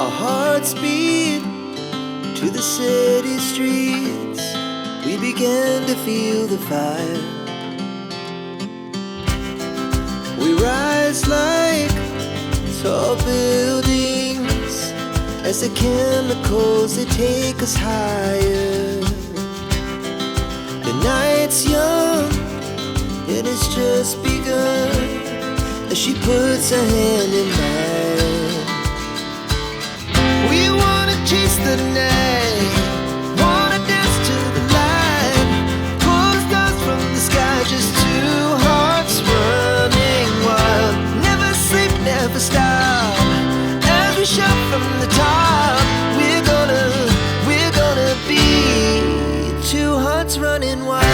Our hearts beat to the city streets. We began to feel the fire. We rise like tall buildings as the chemicals, they take us higher. The night's young, it has just begun, as she puts her hand in mine. We wanna chase the night, wanna dance to the light, pull the stars from the sky, just two hearts running wild. Never sleep, never stop, as we shout from the top. We're gonna be two hearts running wild.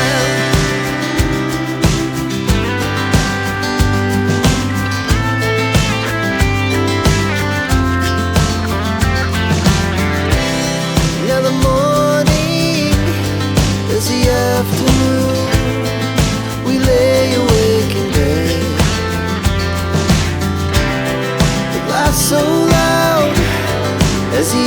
Now the morning is the afternoon. We lay awake in bed. The laughs so loud as the